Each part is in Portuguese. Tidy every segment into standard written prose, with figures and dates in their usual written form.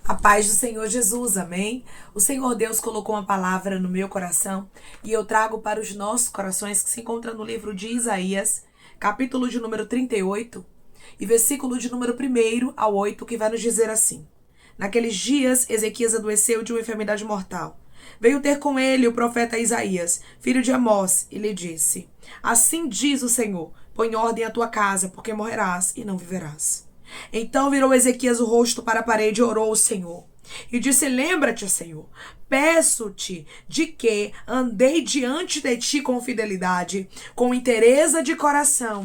A paz do Senhor Jesus, amém? O Senhor Deus colocou uma palavra no meu coração e eu trago para os nossos corações que se encontra no livro de Isaías, capítulo de número 38 e versículo de número 1 ao 8, que vai nos dizer assim: Naqueles dias, Ezequias adoeceu de uma enfermidade mortal. Veio ter com ele o profeta Isaías, filho de Amós, e lhe disse: Assim diz o Senhor, põe ordem à tua casa, porque morrerás e não viverás. Então virou Ezequias o rosto para a parede e orou ao Senhor. E disse: Lembra-te, Senhor, peço-te de que andei diante de ti com fidelidade, com inteireza de coração,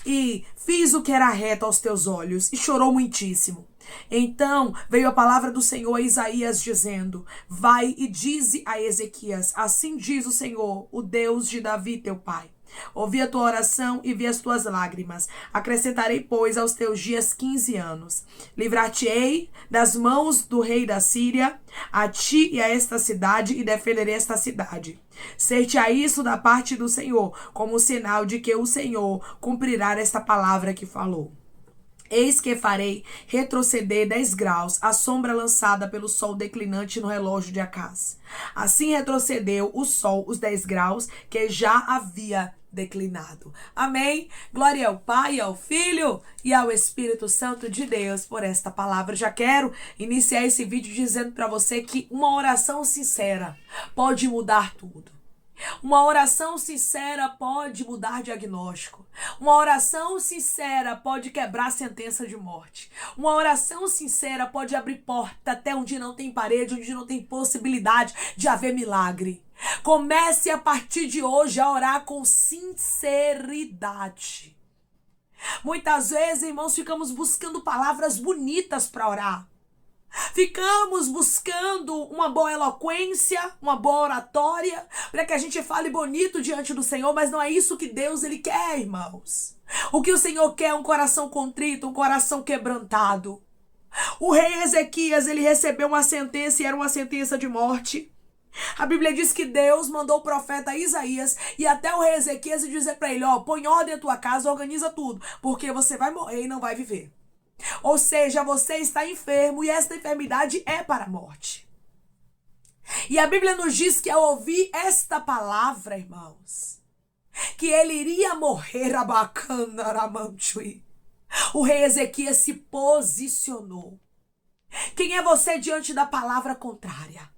e fiz o que era reto aos teus olhos, e chorou muitíssimo. Então veio a palavra do Senhor a Isaías, dizendo: Vai e dize a Ezequias: Assim diz o Senhor, o Deus de Davi teu pai. Ouvi a tua oração e vi as tuas lágrimas. Acrescentarei, pois, aos teus dias 15 anos. Livrar-te-ei das mãos do rei da Síria, a ti e a esta cidade, e defenderei esta cidade. Ser-te-á isso da parte do Senhor, como sinal de que o Senhor cumprirá esta palavra que falou. Eis que farei retroceder 10 graus a sombra lançada pelo sol declinante no relógio de Acás. Assim retrocedeu o sol os 10 graus que já havia declinado. Amém? Glória ao Pai, ao Filho e ao Espírito Santo de Deus por esta palavra. Já quero iniciar esse vídeo dizendo para você que uma oração sincera pode mudar tudo. Uma oração sincera pode mudar diagnóstico. Uma oração sincera pode quebrar sentença de morte. Uma oração sincera pode abrir porta até onde não tem parede, onde não tem possibilidade de haver milagre. Comece a partir de hoje a orar com sinceridade. Muitas vezes, irmãos, ficamos buscando palavras bonitas para orar. Ficamos buscando uma boa eloquência, uma boa oratória, para que a gente fale bonito diante do Senhor, mas não é isso que Deus ele quer, irmãos. O que o Senhor quer é um coração contrito, um coração quebrantado. O rei Ezequias, ele recebeu uma sentença e era uma sentença de morte. A Bíblia diz que Deus mandou o profeta Isaías e até o rei Ezequias e dizer para ele: põe ordem na tua casa, organiza tudo, porque você vai morrer e não vai viver. Ou seja, você está enfermo e esta enfermidade é para a morte. E a Bíblia nos diz que ao ouvir esta palavra, irmãos, que ele iria morrer, o rei Ezequias se posicionou. Quem é você diante da palavra contrária?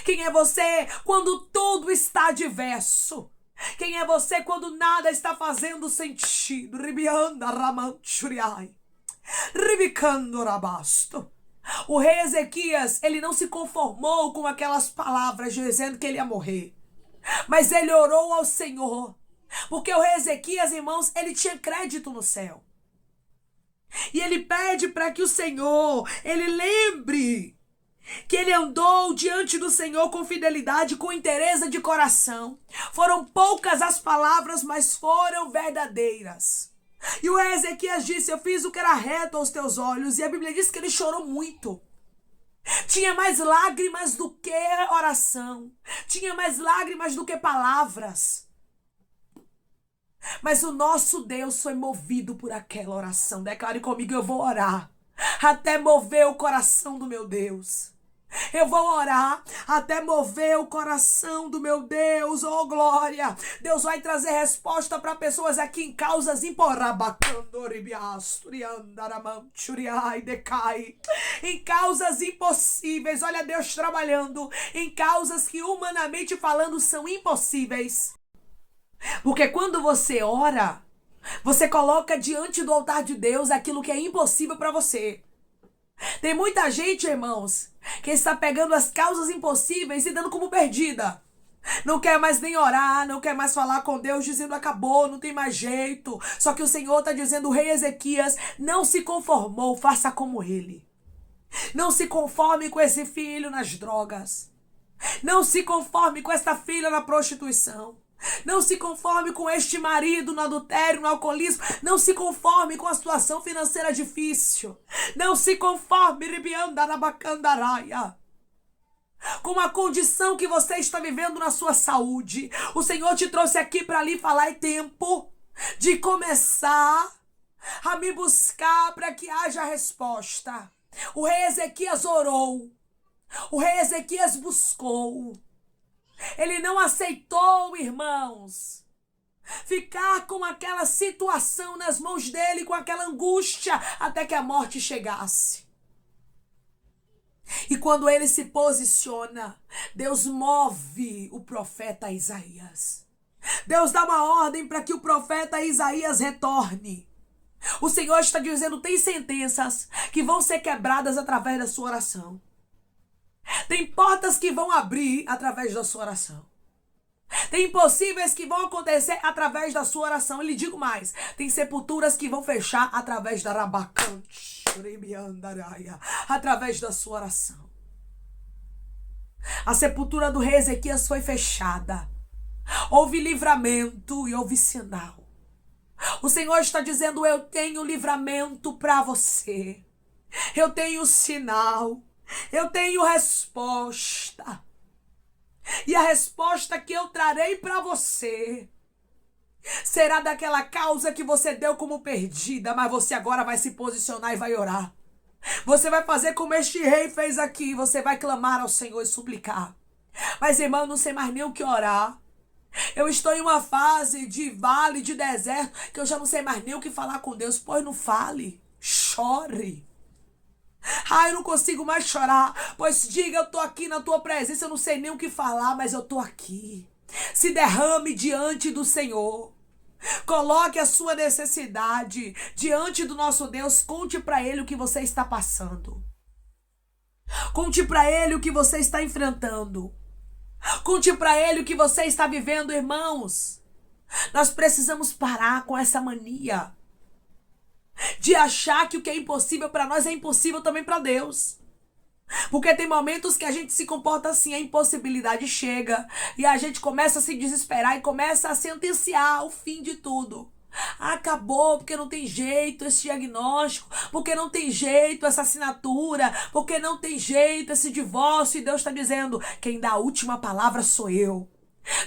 Quem é você quando tudo está adverso? Quem é você quando nada está fazendo sentido? O rei Ezequias, ele não se conformou com aquelas palavras dizendo que ele ia morrer, mas ele orou ao Senhor, porque o rei Ezequias, irmãos, ele tinha crédito no céu, e ele pede para que o Senhor, ele lembre que ele andou diante do Senhor com fidelidade, com inteireza de coração. Foram poucas as palavras, mas foram verdadeiras. E o rei Ezequias disse: eu fiz o que era reto aos teus olhos. E a Bíblia diz que ele chorou muito. Tinha mais lágrimas do que oração. Tinha mais lágrimas do que palavras. Mas o nosso Deus foi movido por aquela oração. Declare comigo: eu vou orar até mover o coração do meu Deus. Eu vou orar até mover o coração do meu Deus. Oh, glória! Deus vai trazer resposta para pessoas aqui em causas em causas impossíveis. Olha Deus trabalhando em causas que humanamente falando são impossíveis. Porque quando você ora, você coloca diante do altar de Deus aquilo que é impossível para você. Tem muita gente, irmãos, que está pegando as causas impossíveis e dando como perdida. Não quer mais nem orar, não quer mais falar com Deus, dizendo acabou, não tem mais jeito. Só que o Senhor está dizendo: o rei Ezequias não se conformou, faça como ele. Não se conforme com esse filho nas drogas. Não se conforme com esta filha na prostituição. Não se conforme com este marido no adultério, no alcoolismo. Não se conforme com a situação financeira difícil. Não se conforme com a condição que você está vivendo na sua saúde. O Senhor te trouxe aqui para lhe falar: é tempo de começar a me buscar para que haja resposta. O rei Ezequias orou. O rei Ezequias buscou. Ele não aceitou, irmãos, ficar com aquela situação nas mãos dele, com aquela angústia, até que a morte chegasse. E quando ele se posiciona, Deus move o profeta Isaías. Deus dá uma ordem para que o profeta Isaías retorne. O Senhor está dizendo, tem sentenças que vão ser quebradas através da sua oração. Tem portas que vão abrir através da sua oração. Tem impossíveis que vão acontecer através da sua oração. E lhe digo mais, tem sepulturas que vão fechar através da rabacante, através da sua oração. A sepultura do rei Ezequias foi fechada. Houve livramento e houve sinal. O Senhor está dizendo, eu tenho livramento para você. Eu tenho sinal. Eu tenho resposta. E a resposta que eu trarei para você será daquela causa que você deu como perdida, mas você agora vai se posicionar e vai orar. Você vai fazer como este rei fez aqui. Você vai clamar ao Senhor e suplicar. Mas, irmão, eu não sei mais nem o que orar. Eu estou em uma fase de vale, de deserto, que eu já não sei mais nem o que falar com Deus. Pois não fale, chore. Eu não consigo mais chorar. Pois diga, eu estou aqui na tua presença, eu não sei nem o que falar, mas eu estou aqui. Se derrame diante do Senhor. Coloque a sua necessidade diante do nosso Deus. Conte para Ele o que você está passando. Conte para Ele o que você está enfrentando. Conte para Ele o que você está vivendo, irmãos. Nós precisamos parar com essa mania de achar que o que é impossível para nós é impossível também para Deus. Porque tem momentos que a gente se comporta assim, a impossibilidade chega e a gente começa a se desesperar e começa a sentenciar o fim de tudo. Acabou, porque não tem jeito esse diagnóstico, porque não tem jeito essa assinatura, porque não tem jeito esse divórcio. E Deus está dizendo, quem dá a última palavra sou eu.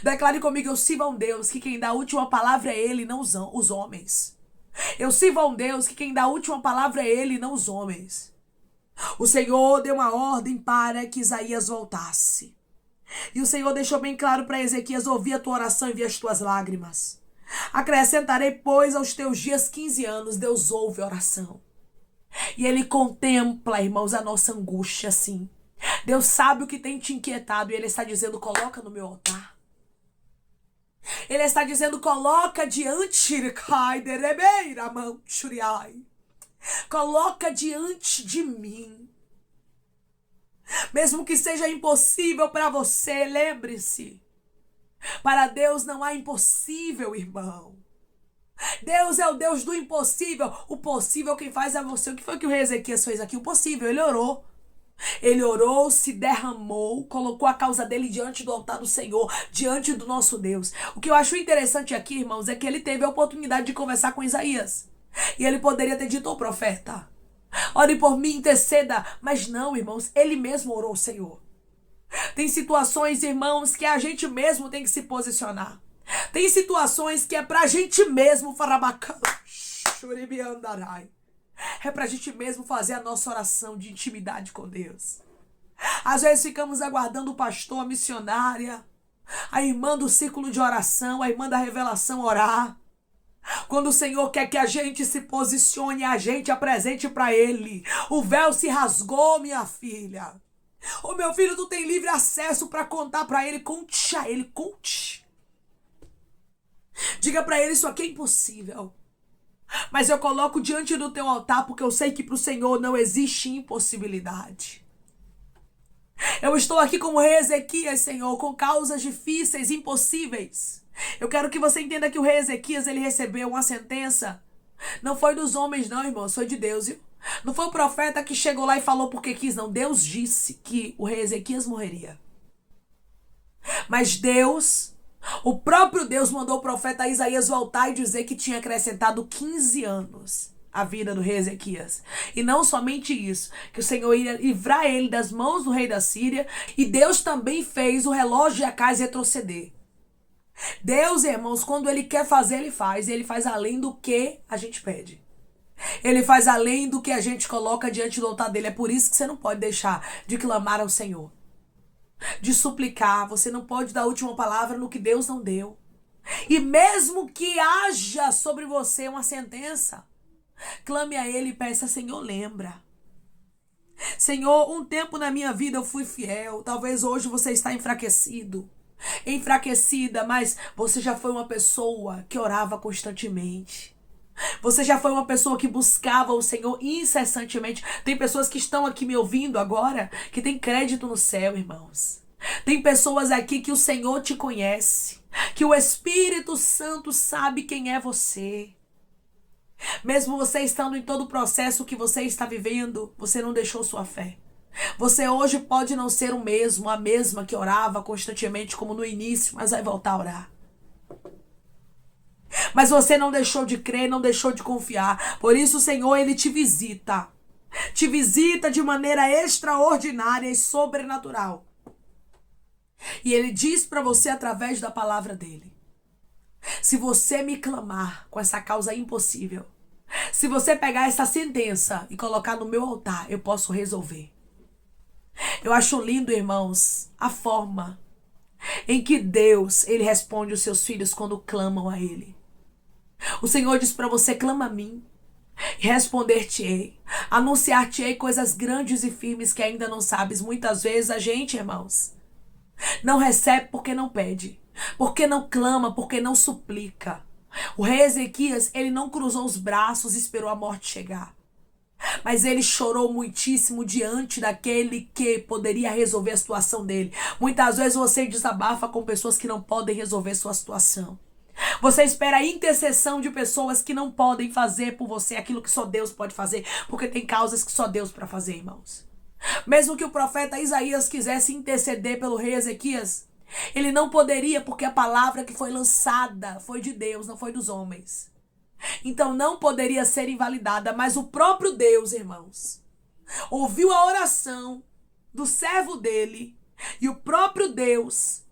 Declare comigo, eu sirvo a um Deus que quem dá a última palavra é Ele, não os homens. Eu sirvo a um Deus que quem dá a última palavra é Ele, não os homens. O Senhor deu uma ordem para que Isaías voltasse. E o Senhor deixou bem claro para Ezequias, ouvi a tua oração e vi as tuas lágrimas. Acrescentarei, pois, aos teus dias 15 anos. Deus ouve a oração. E Ele contempla, irmãos, a nossa angústia, assim. Deus sabe o que tem te inquietado e Ele está dizendo, coloca no meu altar. Ele está dizendo, coloca diante, coloca diante de mim. Mesmo que seja impossível para você, lembre-se. Para Deus não há impossível, irmão. Deus é o Deus do impossível. O possível quem faz é você. O que foi que o rei Ezequias fez aqui? O possível, ele orou. Ele orou, se derramou, colocou a causa dele diante do altar do Senhor, diante do nosso Deus. O que eu acho interessante aqui, irmãos, é que ele teve a oportunidade de conversar com Isaías. E ele poderia ter dito ao profeta, ore por mim, interceda. Mas não, irmãos, ele mesmo orou ao Senhor. Tem situações, irmãos, que a gente mesmo tem que se posicionar. Tem situações que é pra gente mesmo, é pra gente mesmo fazer a nossa oração de intimidade com Deus. Às vezes ficamos aguardando o pastor, a missionária, a irmã do círculo de oração, a irmã da revelação orar. Quando o Senhor quer que a gente se posicione, a gente apresente para Ele. O véu se rasgou, minha filha. Ô meu filho, tu tem livre acesso para contar para Ele. Conte a Ele, conte. Diga para Ele, isso aqui é impossível. Mas eu coloco diante do teu altar porque eu sei que para o Senhor não existe impossibilidade. Eu estou aqui como rei Ezequias, Senhor, com causas difíceis, impossíveis. Eu quero que você entenda que o rei Ezequias, ele recebeu uma sentença. Não foi dos homens não, irmãos, foi de Deus, viu? Não foi o profeta que chegou lá e falou porque quis, não. Deus disse que o rei Ezequias morreria. Mas Deus, o próprio Deus mandou o profeta Isaías voltar e dizer que tinha acrescentado 15 anos à vida do rei Ezequias. E não somente isso, que o Senhor iria livrar ele das mãos do rei da Síria. E Deus também fez o relógio de Acais retroceder. Deus, irmãos, quando Ele quer fazer, Ele faz. E Ele faz além do que a gente pede. Ele faz além do que a gente coloca diante do altar dele. É por isso que você não pode deixar de clamar ao Senhor, de suplicar. Você não pode dar a última palavra no que Deus não deu. E mesmo que haja sobre você uma sentença, clame a Ele e peça: Senhor, lembra. Senhor, um tempo na minha vida eu fui fiel. Talvez hoje você está enfraquecido, enfraquecida, mas você já foi uma pessoa que orava constantemente. Você já foi uma pessoa que buscava o Senhor incessantemente. Tem pessoas que estão aqui me ouvindo agora que tem crédito no céu, irmãos. Tem pessoas aqui que o Senhor te conhece, que o Espírito Santo sabe quem é você. Mesmo você estando em todo o processo que você está vivendo, você não deixou sua fé. Você hoje pode não ser o mesmo, a mesma que orava constantemente como no início, mas vai voltar a orar. Mas você não deixou de crer, não deixou de confiar. Por isso o Senhor, Ele te visita. Te visita de maneira extraordinária e sobrenatural. E Ele diz para você através da palavra dEle: se você me clamar com essa causa impossível, se você pegar essa sentença e colocar no meu altar, eu posso resolver. Eu acho lindo, irmãos, a forma em que Deus, Ele responde os seus filhos quando clamam a Ele. O Senhor diz para você: clama a mim, e responder-te-ei, anunciar-te-ei coisas grandes e firmes que ainda não sabes. Muitas vezes a gente, irmãos, não recebe porque não pede, porque não clama, porque não suplica. O rei Ezequias, ele não cruzou os braços e esperou a morte chegar, mas ele chorou muitíssimo diante daquele que poderia resolver a situação dele. Muitas vezes você desabafa com pessoas que não podem resolver sua situação. Você espera a intercessão de pessoas que não podem fazer por você aquilo que só Deus pode fazer, porque tem causas que só Deus para fazer, irmãos. Mesmo que o profeta Isaías quisesse interceder pelo rei Ezequias, ele não poderia, porque a palavra que foi lançada foi de Deus, não foi dos homens. Então não poderia ser invalidada, mas o próprio Deus, irmãos, ouviu a oração do servo dele, e o próprio Deus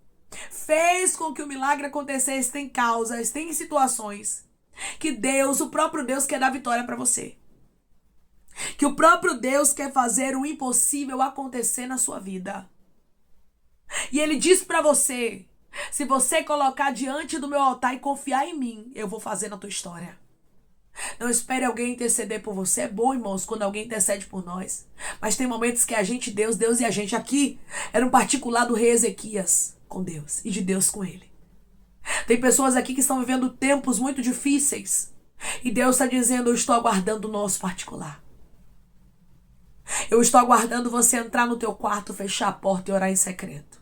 fez com que o milagre acontecesse. Tem causas, tem situações que Deus, o próprio Deus, quer dar vitória para você. Que o próprio Deus quer fazer o impossível acontecer na sua vida. E Ele diz para você: se você colocar diante do meu altar e confiar em mim, eu vou fazer na tua história. Não espere alguém interceder por você. É bom, irmãos, quando alguém intercede por nós. Mas tem momentos que a gente, Deus e a gente. Aqui era um particular do rei Ezequias com Deus e de Deus com ele. Tem pessoas aqui que estão vivendo tempos muito difíceis. E Deus está dizendo: eu estou aguardando o nosso particular. Eu estou aguardando você entrar no teu quarto, fechar a porta e orar em secreto.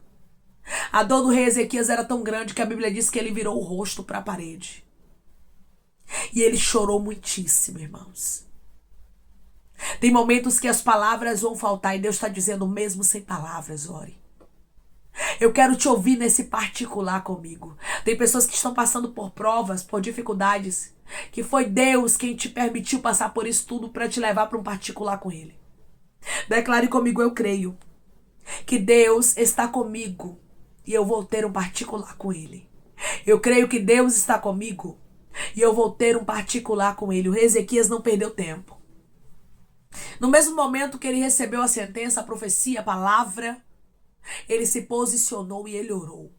A dor do rei Ezequias era tão grande que a Bíblia diz que ele virou o rosto para a parede. E ele chorou muitíssimo, irmãos. Tem momentos que as palavras vão faltar e Deus está dizendo: mesmo sem palavras, ore. Eu quero te ouvir nesse particular comigo. Tem pessoas que estão passando por provas, por dificuldades, que foi Deus quem te permitiu passar por isso tudo para te levar para um particular com Ele. Declare comigo: eu creio que Deus está comigo e eu vou ter um particular com Ele. Eu creio que Deus está comigo e eu vou ter um particular com Ele. O rei Ezequias não perdeu tempo. No mesmo momento que ele recebeu a sentença, a profecia, a palavra, ele se posicionou e ele orou.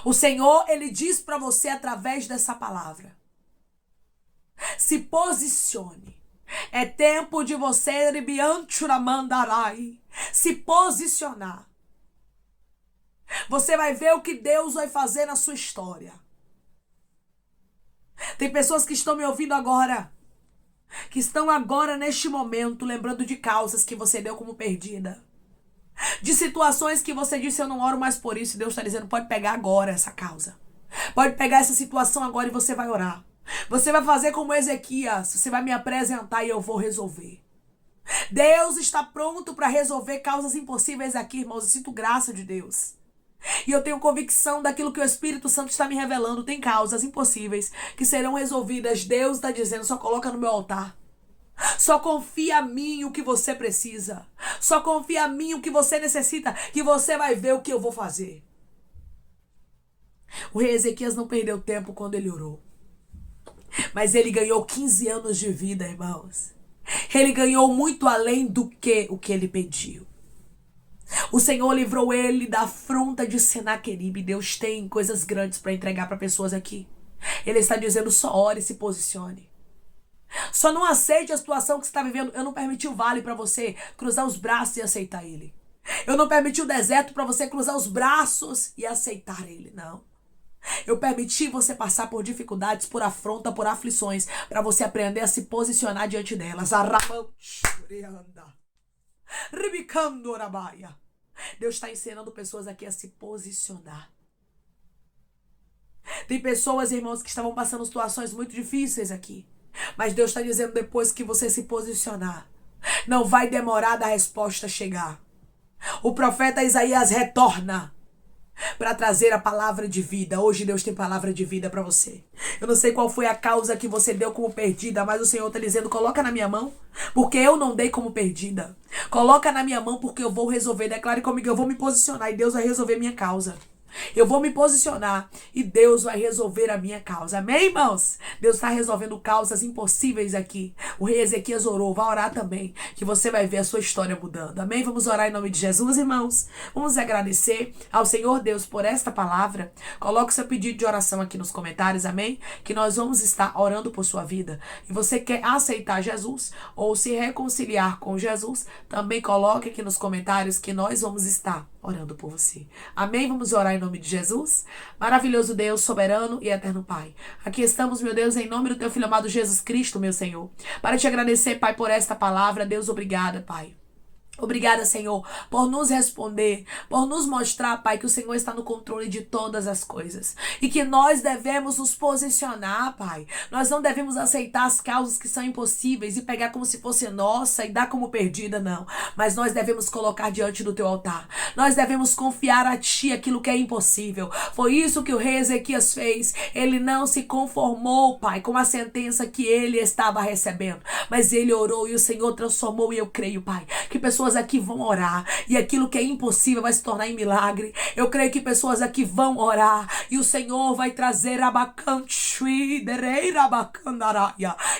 O Senhor, Ele diz para você através dessa palavra: se posicione. É tempo de você se posicionar. Você vai ver o que Deus vai fazer na sua história. Tem pessoas que estão me ouvindo agora, que estão agora neste momento lembrando de causas que você deu como perdida, de situações que você disse: eu não oro mais por isso. E Deus está dizendo: pode pegar agora essa causa, pode pegar essa situação agora e você vai orar. Você vai fazer como Ezequias, você vai me apresentar e eu vou resolver. Deus está pronto para resolver causas impossíveis aqui, irmãos. Eu sinto graça de Deus. E eu tenho convicção daquilo que o Espírito Santo está me revelando. Tem causas impossíveis que serão resolvidas. Deus está dizendo: só coloca no meu altar. Só confia a mim o que você precisa. Só confia a mim o que você necessita, que você vai ver o que eu vou fazer. O rei Ezequias não perdeu tempo quando ele orou. Mas ele ganhou 15 anos de vida, irmãos. Ele ganhou muito além do que o que ele pediu. O Senhor livrou ele da afronta de Senaqueribe. Deus tem coisas grandes para entregar para pessoas aqui. Ele está dizendo: só ore e se posicione. Só não aceite a situação que você está vivendo. Eu não permiti o vale para você cruzar os braços e aceitar ele. Eu não permiti o deserto para você cruzar os braços e aceitar ele, não. Eu permiti você passar por dificuldades, por afronta, por aflições, para você aprender a se posicionar diante delas. Deus está ensinando pessoas aqui a se posicionar. Tem pessoas, irmãos, que estavam passando situações muito difíceis aqui. Mas Deus está dizendo: depois que você se posicionar, não vai demorar da resposta chegar. O profeta Isaías retorna para trazer a palavra de vida. Hoje Deus tem palavra de vida para você. Eu não sei qual foi a causa que você deu como perdida, mas o Senhor está dizendo: coloca na minha mão, porque eu não dei como perdida. Coloca na minha mão, porque eu vou resolver. Declare comigo: eu vou me posicionar e Deus vai resolver minha causa. Eu vou me posicionar e Deus vai resolver a minha causa. Amém, irmãos? Deus está resolvendo causas impossíveis aqui. O rei Ezequias orou, vai orar também, que você vai ver a sua história mudando. Amém? Vamos orar em nome de Jesus, irmãos. Vamos agradecer ao Senhor Deus por esta palavra. Coloque seu pedido de oração aqui nos comentários, amém? Que nós vamos estar orando por sua vida. E você quer aceitar Jesus ou se reconciliar com Jesus, também coloque aqui nos comentários que nós vamos estar orando por você. Amém? Vamos orar em nome de Jesus. Maravilhoso Deus, soberano e eterno Pai. Aqui estamos, meu Deus, em nome do teu Filho amado Jesus Cristo, meu Senhor. Para te agradecer, Pai, por esta palavra. Deus, obrigada, Pai. Obrigada, Senhor, por nos responder, por nos mostrar, Pai, que o Senhor está no controle de todas as coisas e que nós devemos nos posicionar, Pai. Nós não devemos aceitar as causas que são impossíveis e pegar como se fosse nossa e dar como perdida, não. Mas nós devemos colocar diante do teu altar. Nós devemos confiar a Ti aquilo que é impossível. Foi isso que o rei Ezequias fez. Ele não se conformou, Pai, com a sentença que ele estava recebendo, mas ele orou e o Senhor transformou. E eu creio, Pai, que pessoas aqui vão orar e aquilo que é impossível vai se tornar em milagre. Eu creio que pessoas aqui vão orar e o Senhor vai trazer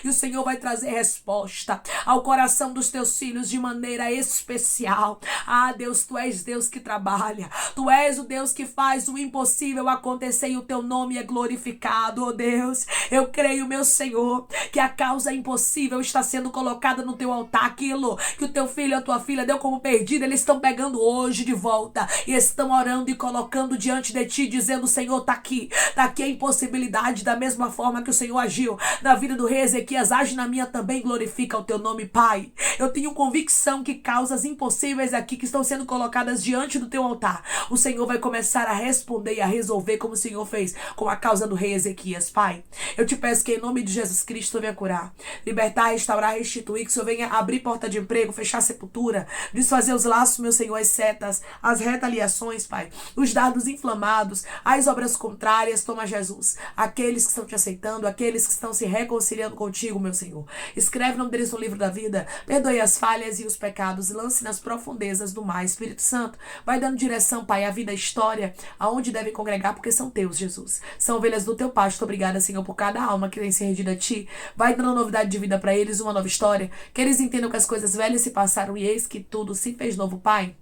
e o Senhor vai trazer resposta ao coração dos teus filhos de maneira especial. Ah, Deus, Tu és Deus que trabalha. Tu és o Deus que faz o impossível acontecer e o Teu nome é glorificado, oh Deus. Eu creio, meu Senhor, que a causa impossível está sendo colocada no Teu altar. Aquilo que o Teu filho e a Tua filha deu como perdida, eles estão pegando hoje de volta e estão orando e colocando diante de Ti, dizendo: Senhor, tá aqui a impossibilidade. Da mesma forma que o Senhor agiu na vida do rei Ezequias, age na minha também, glorifica o Teu nome, Pai. Eu tenho convicção que causas impossíveis aqui que estão sendo colocadas diante do Teu altar, o Senhor vai começar a responder e a resolver, como o Senhor fez com a causa do rei Ezequias, Pai. Eu te peço que em nome de Jesus Cristo venha curar, libertar, restaurar, restituir, que o Senhor venha abrir porta de emprego, fechar sepultura, desfazer os laços, meu Senhor, as setas, as retaliações, Pai, os dardos inflamados, as obras contrárias. Toma, Jesus, aqueles que estão Te aceitando, aqueles que estão se reconciliando contigo, meu Senhor. Escreve o nome deles no livro da vida, perdoe as falhas e os pecados, lance nas profundezas do mar. Espírito Santo, vai dando direção, Pai, à vida, à história, aonde deve congregar, porque são Teus, Jesus. São ovelhas do Teu pasto. Obrigada, Senhor, por cada alma que tem se rendido a Ti. Vai dando novidade de vida para eles, uma nova história, que eles entendam que as coisas velhas se passaram e eis que tudo se fez novo, Pai.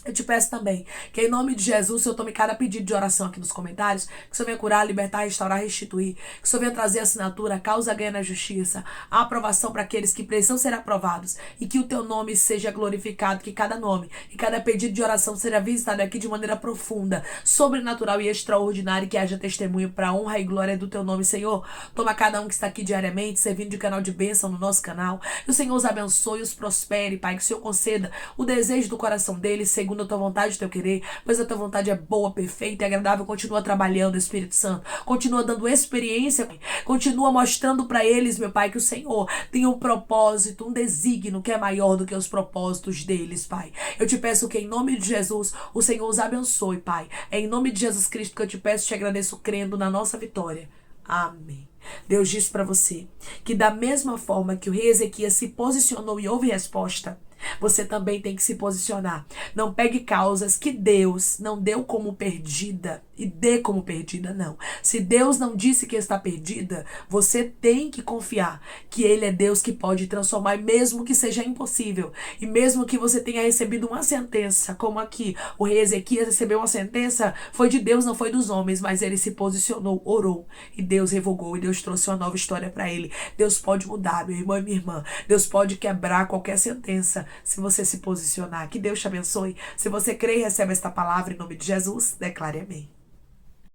Eu te peço também que em nome de Jesus, o Senhor tome cada pedido de oração aqui nos comentários, que o Senhor venha curar, libertar, restaurar, restituir, que o Senhor venha trazer assinatura, causa ganha na justiça, a aprovação para aqueles que precisam ser aprovados e que o Teu nome seja glorificado, que cada nome e cada pedido de oração seja visitado aqui de maneira profunda, sobrenatural e extraordinária, e que haja testemunho para a honra e glória do Teu nome, Senhor. Toma cada um que está aqui diariamente, servindo de canal de bênção no nosso canal, que o Senhor os abençoe e os prospere, Pai, que o Senhor conceda o desejo do coração deles, segundo a Tua vontade e o Teu querer, pois a Tua vontade é boa, perfeita e agradável. Continua trabalhando, Espírito Santo, continua dando experiência, continua mostrando para eles, meu Pai, que o Senhor tem um propósito, um desígnio que é maior do que os propósitos deles, Pai. Eu te peço que em nome de Jesus, o Senhor os abençoe, Pai. É em nome de Jesus Cristo que eu te peço e te agradeço, crendo na nossa vitória. Amém. Deus diz para você que da mesma forma que o rei Ezequias se posicionou e houve resposta, você também tem que se posicionar. Não pegue causas que Deus não deu como perdida e dê como perdida, não. Se Deus não disse que está perdida, você tem que confiar que Ele é Deus que pode transformar, e mesmo que seja impossível, e mesmo que você tenha recebido uma sentença, como aqui, o rei Ezequias recebeu uma sentença, foi de Deus, não foi dos homens, mas ele se posicionou, orou, e Deus revogou, e Deus trouxe uma nova história para ele. Deus pode mudar, meu irmão e minha irmã. Deus pode quebrar qualquer sentença, se você se posicionar. Que Deus te abençoe. Se você crê e recebe esta palavra em nome de Jesus, declare amém.